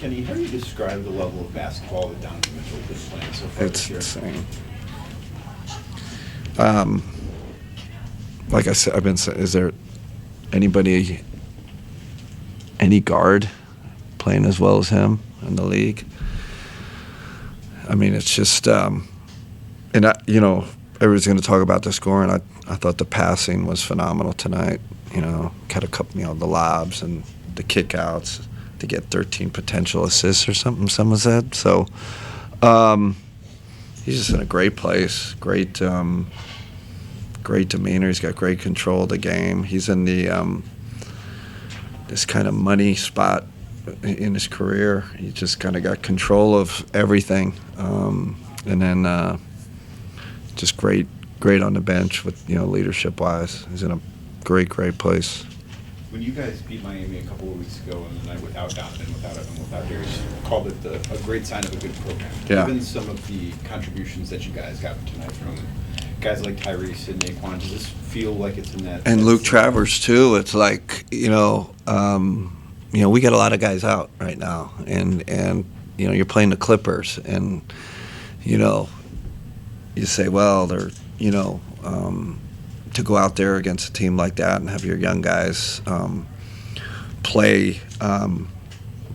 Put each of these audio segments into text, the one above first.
Keny, how do you describe the level of basketball that Donovan Mitchell has been playing so far It's this year? insane. Like I said, I've been saying, is there anybody, any guard playing as well as him in the league? I mean, it's just, and everybody's going to talk about the scoring. I thought the passing was phenomenal tonight. Had a couple, the lobs and the kickouts to get 13 potential assists or something. Someone said so. He's just in a great place. Great demeanor. He's got great control of the game. He's in the this kind of money spot in his career. He just kind of got control of everything, and then just great on the bench with leadership wise. He's in a great place. When you guys beat Miami a couple of weeks ago on the night without Donovan, without Darius, you called it a great sign of a good program. Yeah. Given some of the contributions that you guys got tonight from guys like Tyrese and Naquan, does this feel like it's in that? And Luke Travers too. It's like we got a lot of guys out right now, and you're playing the Clippers, and you say, well, they're to go out there against a team like that and have your young guys play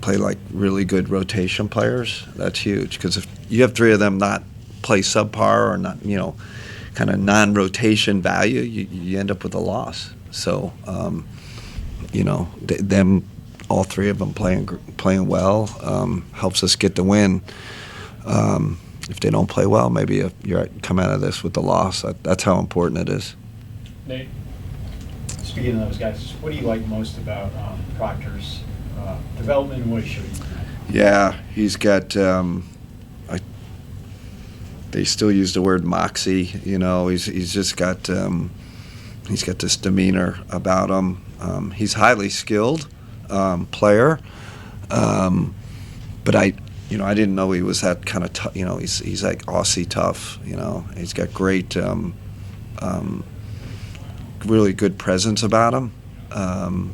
like really good rotation players, that's huge. Because if you have three of them not play subpar or not, kind of non-rotation value, you end up with a loss. So, them, all three of them playing well helps us get the win. If they don't play well, maybe you come out of this with the loss. That's how important it is. Nate, speaking of those guys, what do you like most about Proctor's development and what he showed you tonight? Yeah, he's got. They still use the word moxie. He's just got. He's got this demeanor about him. He's highly skilled player, but I didn't know he was that kind of tough. He's like Aussie tough. He's got great. Really good presence about him, and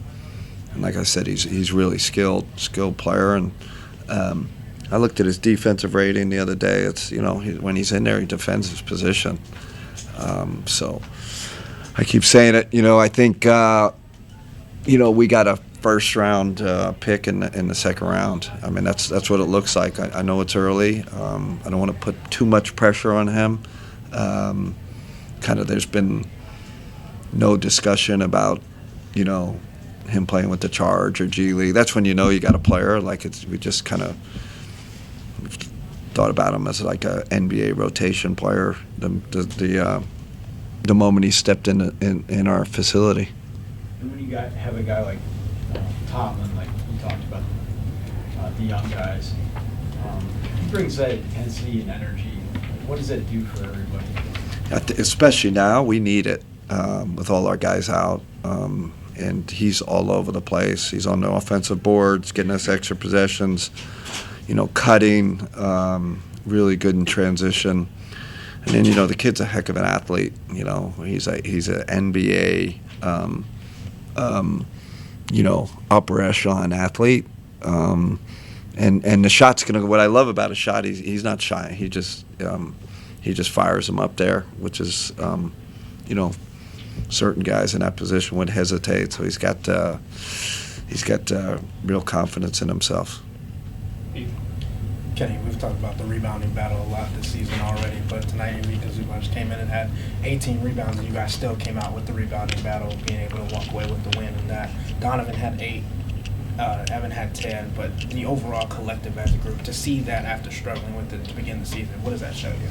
like I said, he's really skilled player. And I looked at his defensive rating the other day. It's when he's in there, he defends his position. So I keep saying it. I think we got a first round pick in the second round. I mean that's what it looks like. I know it's early. I don't want to put too much pressure on him. There's been no discussion about, him playing with the Charge or G League. That's when you got a player. We just kind of thought about him as like a NBA rotation player. The moment he stepped in our facility. And when you have a guy like Totland, like you talked about, the young guys, he brings that intensity and energy. What does that do for everybody? Especially now, we need it. With all our guys out, and he's all over the place. He's on the offensive boards, getting us extra possessions, cutting, really good in transition. And then, the kid's a heck of an athlete. He's an NBA, upper echelon athlete. And the shot's gonna go. What I love about a shot, he's not shy. He just fires them up there, which is, certain guys in that position would hesitate. So he's got real confidence in himself. Keny, we've talked about the rebounding battle a lot this season already, but tonight Ivica Zubac came in and had 18 rebounds, and you guys still came out with the rebounding battle, being able to walk away with the win in that. Donovan had 8, Evan had 10, but the overall collective as a group, to see that after struggling with it to begin the season, what does that show you?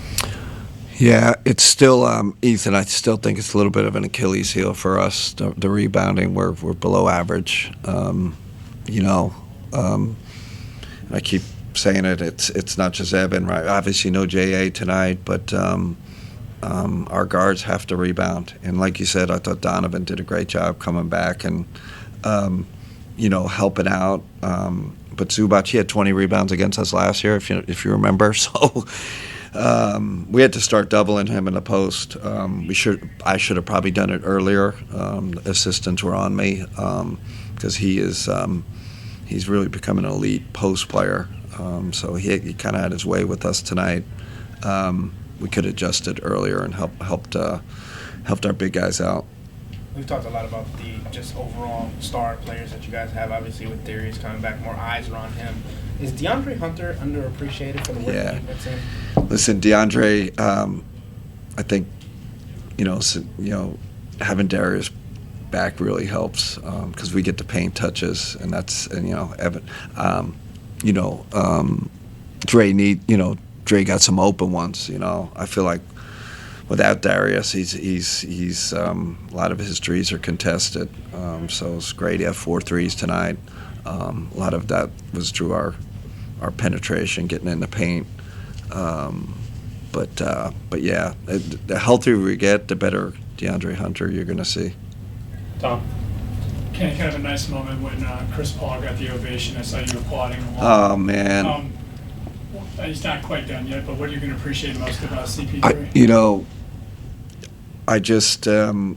Yeah, it's still, Ethan, I still think it's a little bit of an Achilles heel for us, the rebounding. We're below average. I keep saying it, it's not just Evan, right? Obviously no J.A. tonight, but our guards have to rebound. And like you said, I thought Donovan did a great job coming back and, helping out. But Zubac, he had 20 rebounds against us last year, if you remember. So we had to start doubling him in the post. I should have probably done it earlier. Assistants were on me because he is he's really become an elite post player. So he kind of had his way with us tonight. We could have adjusted earlier and helped our big guys out. We've talked a lot about the just overall star players that you guys have. Obviously, with Darius coming back, more eyes are on him. Is DeAndre Hunter underappreciated for the work that he puts in? Listen, DeAndre, I think having Darius back really helps because we get the paint touches, and Evan, Dre got some open ones. I feel like without Darius, he's a lot of his threes are contested. So it's great. He had 4 threes tonight. A lot of that was through our penetration, getting in the paint. But yeah, the healthier we get, the better DeAndre Hunter you're going to see. Tom? Keny, kind of a nice moment when Chris Paul got the ovation. I saw you applauding along. Oh, man. He's not quite done yet, but what are you going to appreciate most about CP3? I just the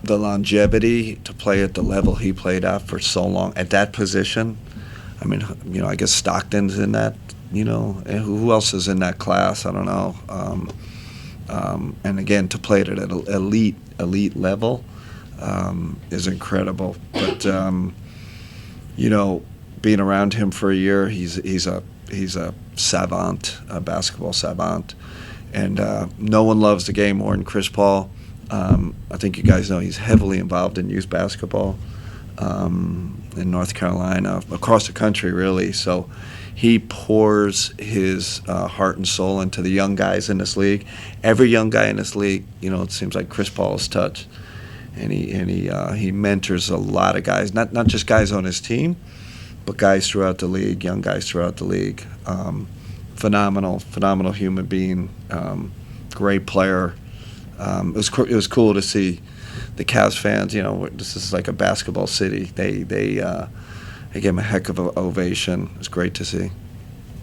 longevity to play at the level he played at for so long at that position. I mean, I guess Stockton's in that. And who else is in that class? I don't know. And again, to play it at an elite level is incredible. But being around him for a year, he's a savant, a basketball savant, and no one loves the game more than Chris Paul. I think you guys know he's heavily involved in youth basketball in North Carolina, across the country, really. So he pours his heart and soul into the young guys in this league. Every young guy in this league, it seems like Chris Paul has touched, and he mentors a lot of guys, not just guys on his team, but guys throughout the league, young guys throughout the league. Phenomenal human being, great player. It was cool to see the Cavs fans. This is like a basketball city. They gave him a heck of an ovation. It was great to see.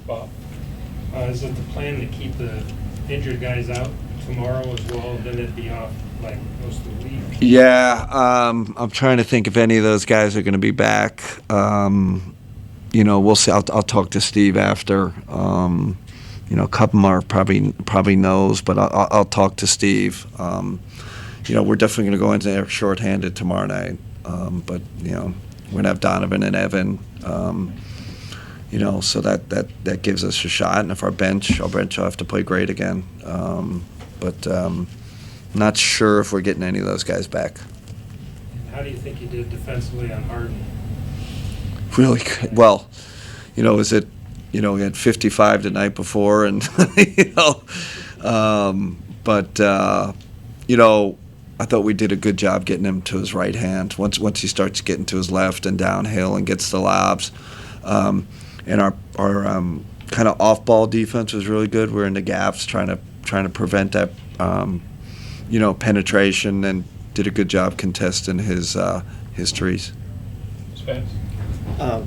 Bob, is it the plan to keep the injured guys out tomorrow as well, and then it'd be off like most of the week? Yeah, I'm trying to think if any of those guys are going to be back. We'll see. I'll talk to Steve after. A couple more probably knows, but I'll talk to Steve. We're definitely going to go into there shorthanded tomorrow night. But we're going to have Donovan and Evan. So that gives us a shot. And if our bench will have to play great again. But not sure if we're getting any of those guys back. How do you think you did defensively on Harden? Really good. Well, is it, we had 55 the night before, and, I thought we did a good job getting him to his right hand. Once he starts getting to his left and downhill and gets the lobs, and our kind of off-ball defense was really good. We're in the gaps trying to prevent that, penetration, and did a good job contesting his threes. Spence?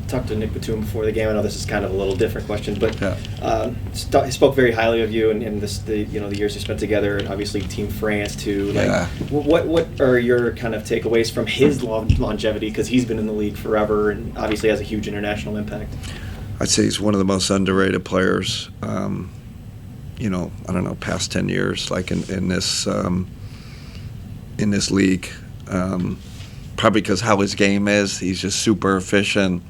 Talked to Nick Batum before the game. I know this is kind of a little different question, but Yeah. he spoke very highly of you and the years you spent together, and obviously Team France too. Yeah. What are your kind of takeaways from his longevity? Because he's been in the league forever and obviously has a huge international impact. I'd say he's one of the most underrated players. I don't know, past 10 years, like in this league. Probably because how his game is, he's just super efficient.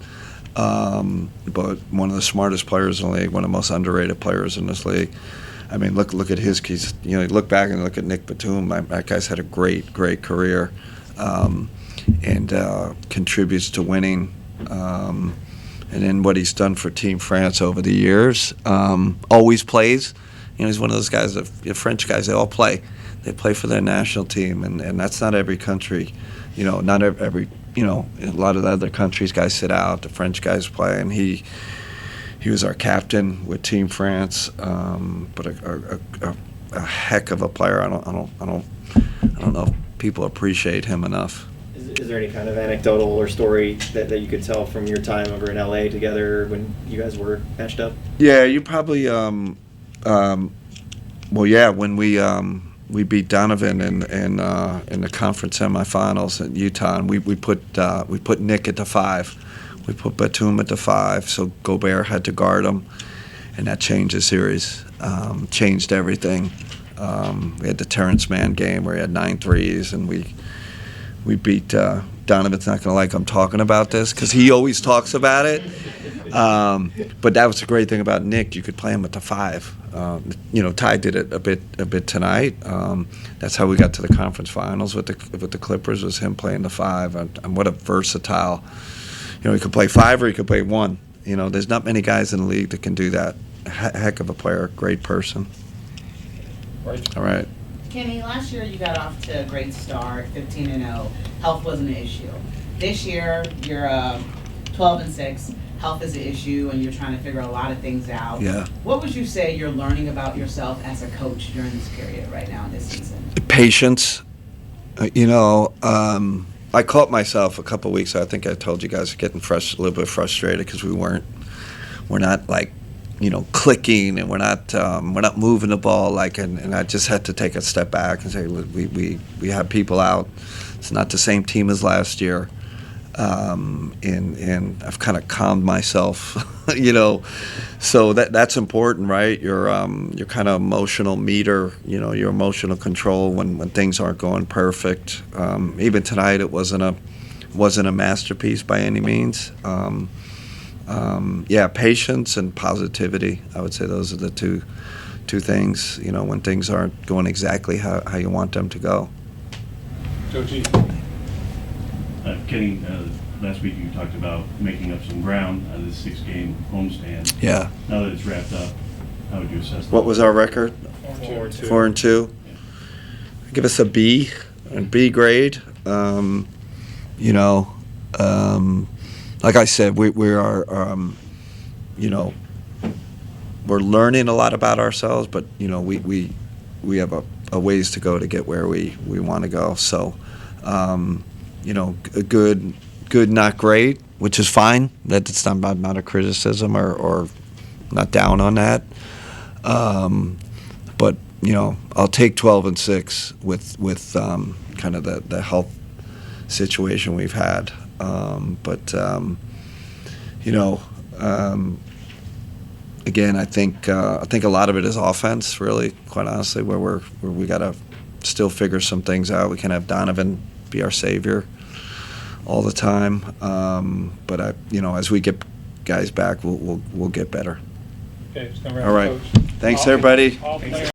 But one of the smartest players in the league, one of the most underrated players in this league. I mean, look at his. You look back and look at Nick Batum. That guy's had a great career, and contributes to winning. And then what he's done for Team France over the years. Always plays. He's one of those guys. The French guys, they all play. They play for their national team, and that's not every country. Not every. A lot of the other countries, guys sit out. The French guys play, and he was our captain with Team France. But a heck of a player. I don't know if people appreciate him enough. Is there any kind of anecdotal or story that you could tell from your time over in LA together when you guys were matched up? Yeah, you probably. When we beat Donovan in the conference semifinals in Utah, and we put Nick at the 5. We put Batum at the 5, so Gobert had to guard him, and that changed the series, changed everything. We had the Terrence Mann game where he had 9 threes, and we beat Donovan's not going to like I'm talking about this because he always talks about it. But that was the great thing about Nick. You could play him at the 5. Ty did it a bit tonight. That's how we got to the conference finals with the Clippers, was him playing the 5. And what a versatile. He could play 5 or he could play 1. There's not many guys in the league that can do that. Heck of a player, great person. All right. Keny, last year you got off to a great start, 15-0. Health wasn't an issue. This year you're 12-6. Health is an issue, and you're trying to figure a lot of things out. Yeah. What would you say you're learning about yourself as a coach during this period right now in this season? Patience. I caught myself a couple of weeks ago. I think I told you guys getting a little bit frustrated because we're not like, clicking, and we're not moving the ball and I just had to take a step back and say, look, we have people out. It's not the same team as last year, and I've kind of calmed myself, So that's important, right? Your kind of emotional meter, your emotional control when things aren't going perfect. Even tonight, it wasn't a masterpiece by any means. Patience and positivity. I would say those are the two things. When things aren't going exactly how you want them to go. Joji. Kenny, last week you talked about making up some ground out of this 6-game homestand. Yeah. Now that it's wrapped up, how would you assess that? What was our record? 4-2. 4-2. Give us a B grade. Like I said, we are, we're learning a lot about ourselves, but we have a ways to go to get where we want to go. So, a good, not great, which is fine. That's not a criticism or not down on that. But I'll take 12-6 with kind of the health situation we've had. Again, I think a lot of it is offense, really, quite honestly, where we got to still figure some things out. We can't have Donovan be our savior all the time. But as we get guys back, we'll get better. Okay, All right. Thanks, everybody.